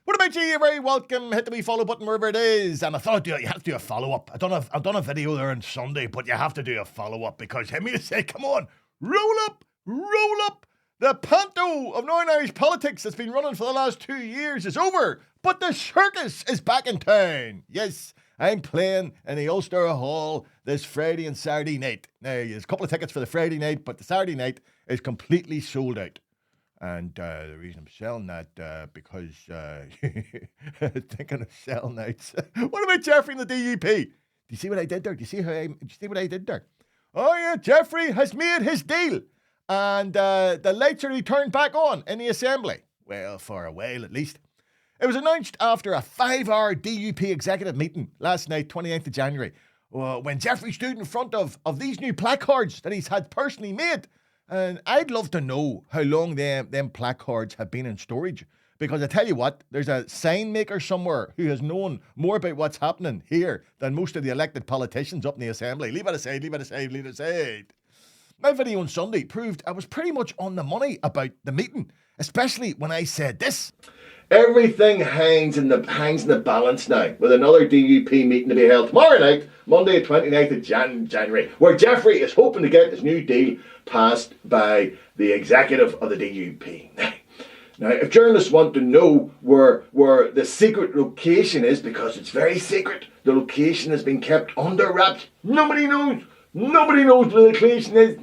What about you? You're very welcome. Hit the wee follow button wherever it is. And I thought you have to do a follow-up. I've done a video there on Sunday, but you have to do a follow-up because hear me to say, come on, roll up. The panto of Northern Irish politics that's been running for the last 2 years is over, but the circus is back in town. Yes, I'm playing in the Ulster Hall this Friday and Saturday night. Now, there's a couple of tickets for the Friday night, but the Saturday night is completely sold out. And the reason I'm selling that, because thinking of selling out. What about Jeffrey and the DUP? Do you see what I did there? Do you see what I did there? Oh yeah, Jeffrey has made his deal. And the lights are turned back on in the Assembly. Well, for a while at least. It was announced after a 5-hour DUP executive meeting last night, 29th of January, when Jeffrey stood in front of these new placards that he's had personally made. And I'd love to know how long them placards have been in storage. Because I tell you what, there's a sign maker somewhere who has known more about what's happening here than most of the elected politicians up in the Assembly. Leave it aside. My video on Sunday proved I was pretty much on the money about the meeting, especially when I said this. Everything hangs in the balance now, with another DUP meeting to be held tomorrow night, Monday the 29th of January, where Jeffrey is hoping to get this new deal passed by the executive of the DUP. Now, if journalists want to know where the secret location is, because it's very secret, the location has been kept under wraps. Nobody knows where the location is.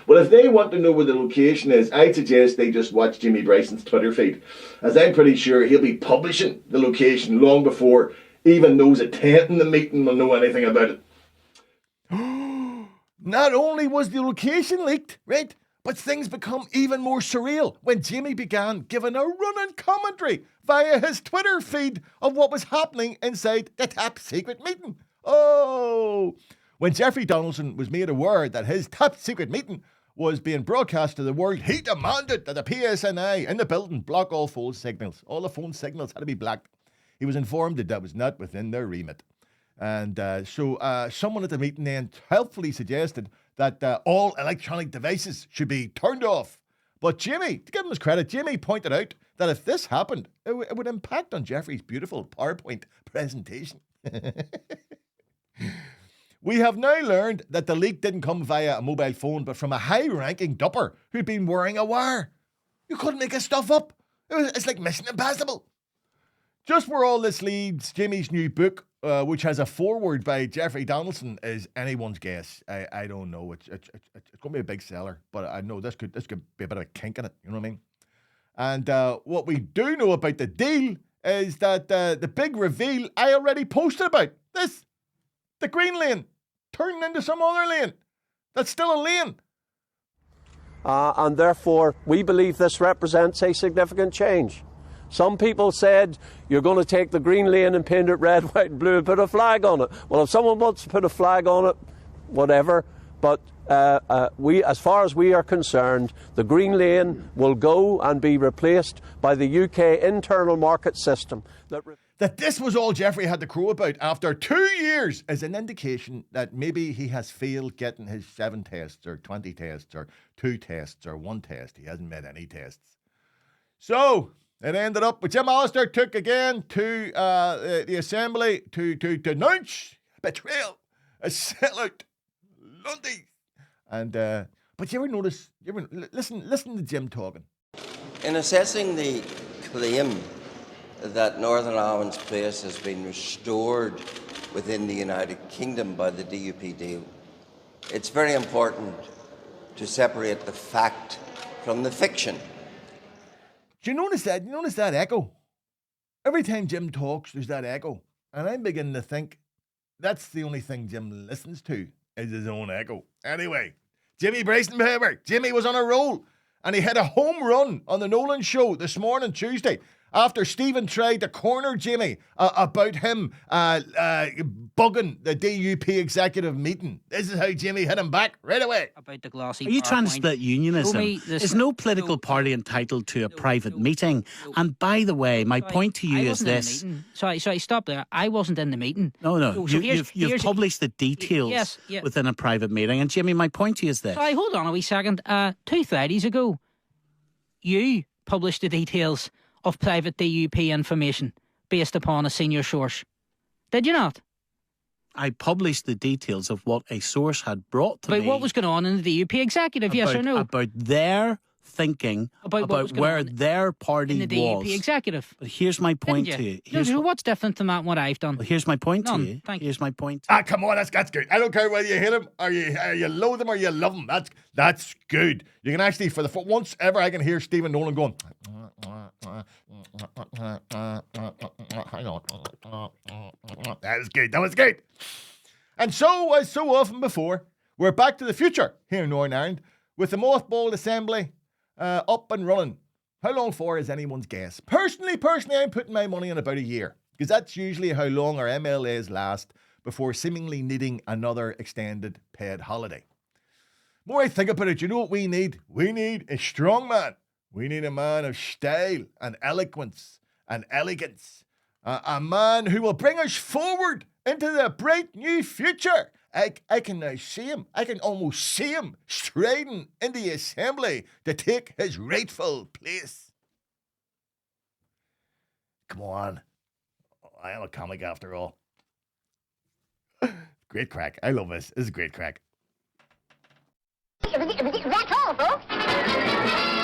Well, if they want to know where the location is, I'd suggest they just watch Jamie Bryson's Twitter feed, as I'm pretty sure he'll be publishing the location long before even those attending the meeting will know anything about it. Not only was the location leaked, right, but things become even more surreal when Jamie began giving a running commentary via his Twitter feed of what was happening inside the top secret meeting. Oh! When Jeffrey Donaldson was made aware that his top secret meeting was being broadcast to the world, he demanded that the PSNI in the building block all phone signals. All the phone signals had to be blocked. He was informed that was not within their remit. And so someone at the meeting then helpfully suggested that all electronic devices should be turned off. But Jimmy, to give him his credit, Jimmy pointed out that if this happened, it would impact on Jeffrey's beautiful PowerPoint presentation. We have now learned that the leak didn't come via a mobile phone, but from a high-ranking dupper who'd been wearing a wire. You couldn't make this stuff up. It's like Mission Impossible. Just where all this leads, Jimmy's new book, which has a foreword by Jeffrey Donaldson, is anyone's guess. I don't know. It's going to be a big seller, but I know this could be a bit of a kink in it. You know what I mean? And what we do know about the deal is that the big reveal I already posted about. The green lane turning into some other lane that's still a lane. And therefore, we believe this represents a significant change. Some people said, you're going to take the green lane and paint it red, white and blue and put a flag on it. Well, if someone wants to put a flag on it, whatever. But as far as we are concerned, the green lane will go and be replaced by the UK internal market system. That this was all Jeffrey had to crow about after 2 years is an indication that maybe he has failed getting his 7 tests or 20 tests or 2 tests or 1 test. He hasn't made any tests. So it ended up with Jim Allister took again to the Assembly to denounce betrayal, a sellout, Lundy. And but you ever listen to Jim talking. In assessing the claim that Northern Ireland's place has been restored within the United Kingdom by the DUP deal, it's very important to separate the fact from the fiction. Do you notice that? You notice that echo? Every time Jim talks, there's that echo. And I'm beginning to think that's the only thing Jim listens to is his own echo. Anyway, Jamie Bryson, however, Jimmy was on a roll. And he had a home run on the Nolan show this morning, Tuesday, after Stephen tried to corner Jimmy about him bugging the DUP executive meeting. This is how Jimmy hit him back right away. About the glossy Are you trying to split unionism? There's no political party entitled to a private meeting. And by the way, my point to you is this. Sorry, stop there. I wasn't in the meeting. No. You've published the details within a private meeting. And Jimmy, my point to you is this. Sorry, hold on a wee second. 2 Fridays ago, you published the details of private DUP information based upon a senior source. Did you not? I published the details of what a source had brought to me. About what was going on in the DUP executive, yes or no? About their thinking, About what was going where on their party in the was. DUP executive. But here's my point to you. What's different than that and what I've done? Well, here's my point None. to you. Thank you. Here's my point. Ah, come on, that's good. I don't care whether you hate him or you loathe him or you love him. That's good. You can actually, for the once ever, I can hear Stephen Nolan going. That was good. That was good. And so, as so often before, we're back to the future here in Northern Ireland with the mothballed assembly up and running. How long for is anyone's guess? Personally, I'm putting my money on about a year, because that's usually how long our MLAs last before seemingly needing another extended paid holiday. The more I think about it, you know what we need? We need a strong man. We need a man of style and eloquence and elegance. A man who will bring us forward into the bright new future. I can now see him. I can almost see him striding into the assembly to take his rightful place. Come on. I am a comic after all. Great crack. I love this. This is great crack. That's all, folks.